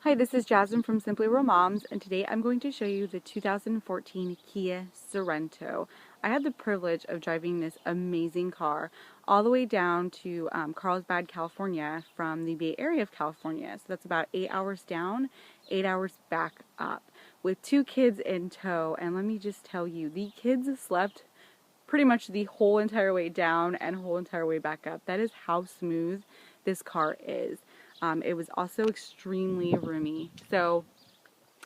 Hi, this is Jasmine from Simply Real Moms, and today I'm going to show you the 2014 Kia Sorento. I had the privilege of driving this amazing car all the way down to Carlsbad, California from the Bay Area of California. So that's about 8 hours down, 8 hours back up with 2 kids in tow. And let me just tell you, the kids slept pretty much the whole entire way down and whole entire way back up. That is how smooth this car is. It was also extremely roomy. So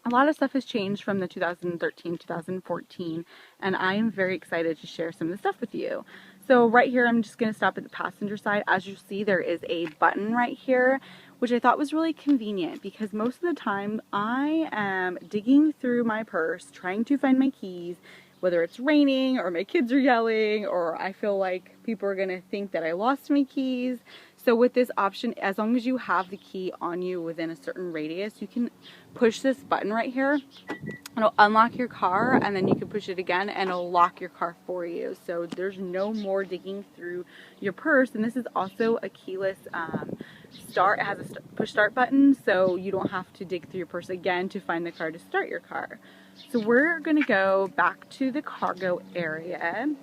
a lot of stuff has changed from the 2013, 2014, and I am very excited to share some of the stuff with you. So right here, I'm just going to stop at the passenger side. As you see, there is a button right here, which I thought was really convenient because most of the time I am digging through my purse trying to find my keys, whether it's raining or my kids are yelling or I feel like people are going to think that I lost my keys. So with this option, as long as you have the key on you within a certain radius, you can push this button right here. It'll unlock your car, and then you can push it again and it'll lock your car for you. So there's no more digging through your purse. And this is also a keyless start. It has a push start button, so you don't have to dig through your purse again to find the car to start your car. So we're gonna go back to the cargo area.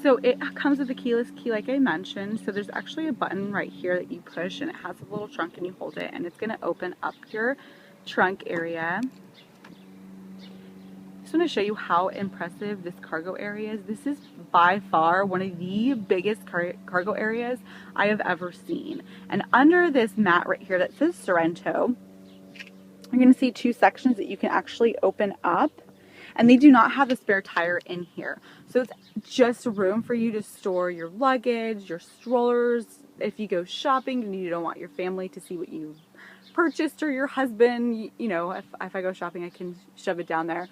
So it comes with a keyless key like I mentioned. So there's actually a button right here that you push and it has a little trunk and you hold it and it's going to open up your trunk area. I just want to show you how impressive this cargo area is. This is by far one of the biggest cargo areas I have ever seen. And under this mat right here that says Sorento, you're going to see 2 sections that you can actually open up. And they do not have a spare tire in here. So it's just room for you to store your luggage, your strollers. If you go shopping and you don't want your family to see what you purchased, or your husband, you know, if I go shopping, I can shove it down there.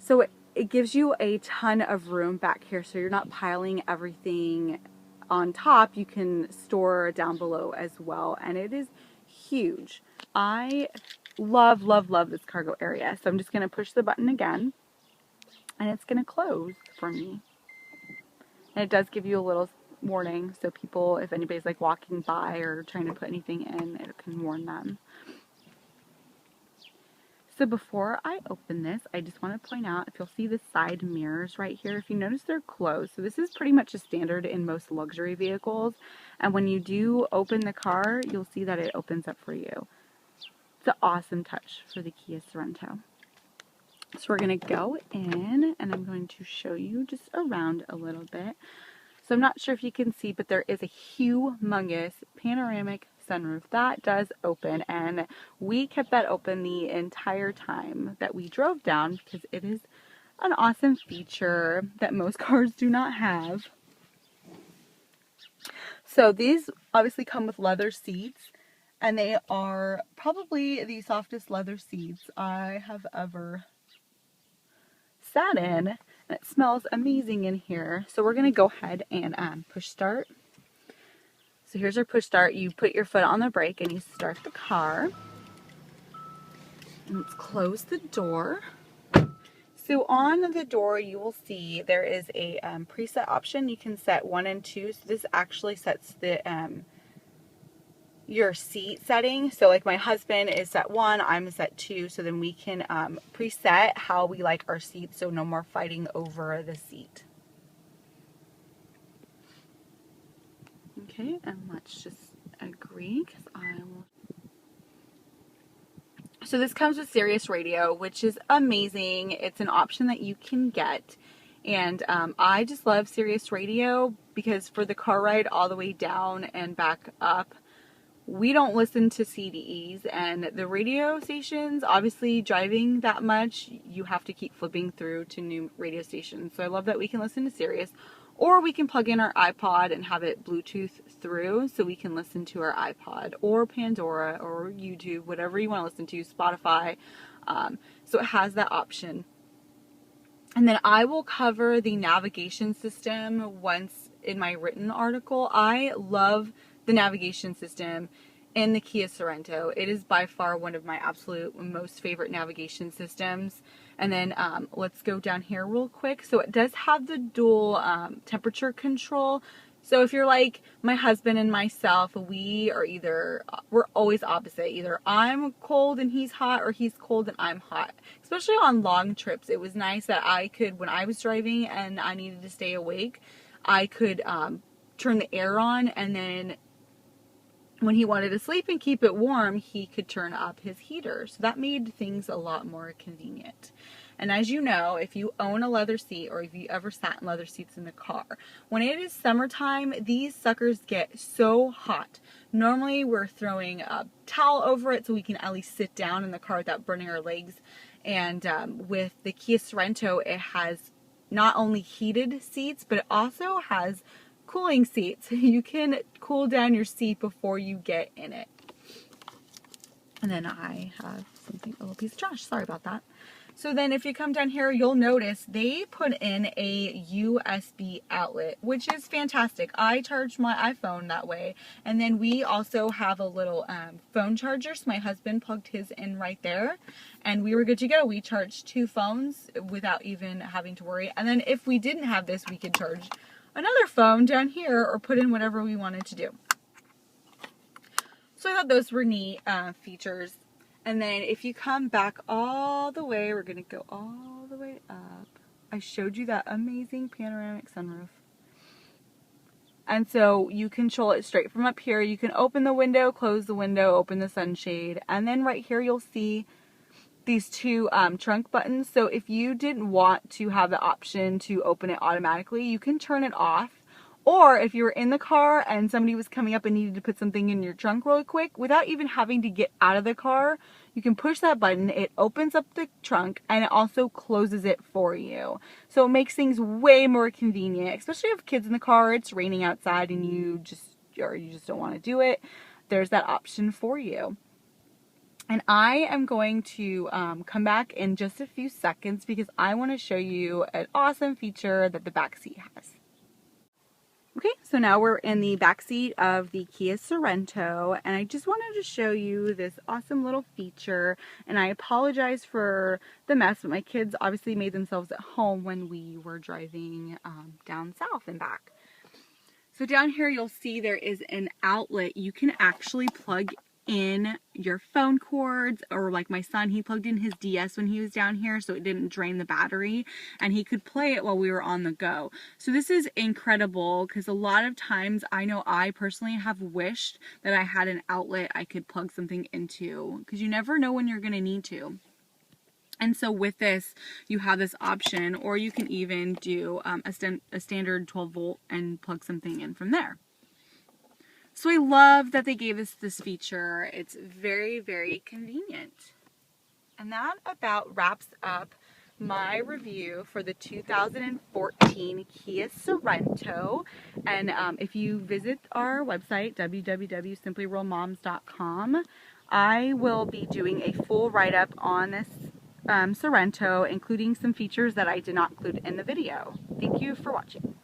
So it gives you a ton of room back here. So you're not piling everything on top. You can store down below as well. And it is huge. I love, love, love this cargo area. So I'm just going to push the button again and it's going to close for me. And it does give you a little warning. So people, if anybody's like walking by or trying to put anything in, it can warn them. So before I open this, I just want to point out, if you'll see the side mirrors right here, if you notice they're closed. So this is pretty much a standard in most luxury vehicles. And when you do open the car, you'll see that it opens up for you. It's an awesome touch for the Kia Sorento. So we're going to go in and I'm going to show you just around a little bit. So I'm not sure if you can see, but there is a humongous panoramic sunroof that does open, and we kept that open the entire time that we drove down because it is an awesome feature that most cars do not have. So these obviously come with leather seats, and they are probably the softest leather seats I have ever sat in, and it smells amazing in here. So we're going to go ahead and push start. So here's our push start. You put your foot on the brake and you start the car. And let's close the door. So on the door you will see there is a preset option. You can set 1 and 2. So this actually sets the your seat setting. So like my husband is set 1, I'm set 2. So then we can preset how we like our seats, so no more fighting over the seat. Okay, and let's just agree because I will. So this comes with Sirius Radio, which is amazing. It's an option that you can get. And I just love Sirius Radio because for the car ride all the way down and back up, we don't listen to CDs, and the radio stations, obviously driving that much, you have to keep flipping through to new radio stations. So I love that we can listen to Sirius, or we can plug in our iPod and have it Bluetooth through so we can listen to our iPod or Pandora or YouTube, whatever you want to listen to, Spotify. So it has that option. And then I will cover the navigation system once in my written article. I love the navigation system in the Kia Sorento. It is by far one of my absolute most favorite navigation systems. And then let's go down here real quick. So it does have the dual temperature control. So if you're like my husband and myself, we're always opposite. Either I'm cold and he's hot, or he's cold and I'm hot. Especially on long trips, it was nice that I could, when I was driving and I needed to stay awake, I could turn the air on, and then when he wanted to sleep and keep it warm, he could turn up his heater. So that made things a lot more convenient. And as you know, if you own a leather seat, or if you ever sat in leather seats in the car, when it is summertime, these suckers get so hot. Normally we're throwing a towel over it so we can at least sit down in the car without burning our legs. And with the Kia Sorento, it has not only heated seats, but it also has cooling seats. You can cool down your seat before you get in it. And then I have a little piece of trash. Sorry about that. So then if you come down here, you'll notice they put in a USB outlet, which is fantastic. I charge my iPhone that way. And then we also have a little phone charger. So my husband plugged his in right there, and we were good to go. We charged 2 phones without even having to worry. And then if we didn't have this, we could charge another phone down here or put in whatever we wanted to do. So I thought those were neat features. And then if you come back all the way, we're going to go all the way up. I showed you that amazing panoramic sunroof. And so you control it straight from up here. You can open the window, close the window, open the sunshade. And then right here you'll see these 2 trunk buttons. So if you didn't want to have the option to open it automatically, you can turn it off. Or if you were in the car and somebody was coming up and needed to put something in your trunk really quick, without even having to get out of the car, you can push that button. It opens up the trunk and it also closes it for you. So it makes things way more convenient, especially if you have kids in the car, it's raining outside, and you just don't want to do it. There's that option for you. And I am going to come back in just a few seconds because I want to show you an awesome feature that the back seat has. Okay, so now we're in the back seat of the Kia Sorento, and I just wanted to show you this awesome little feature. And I apologize for the mess, but my kids obviously made themselves at home when we were driving down south and back. So down here you'll see there is an outlet. You can actually plug in your phone cords, or like my son, he plugged in his DS when he was down here so it didn't drain the battery, and he could play it while we were on the go. So this is incredible because a lot of times I know I personally have wished that I had an outlet I could plug something into, because you never know when you're going to need to. And so with this, you have this option, or you can even do a standard 12 volt and plug something in from there. So I love that they gave us this feature. It's very, very convenient. And that about wraps up my review for the 2014 Kia Sorento. And if you visit our website, www.simplyruralmoms.com, I will be doing a full write-up on this Sorento, including some features that I did not include in the video. Thank you for watching.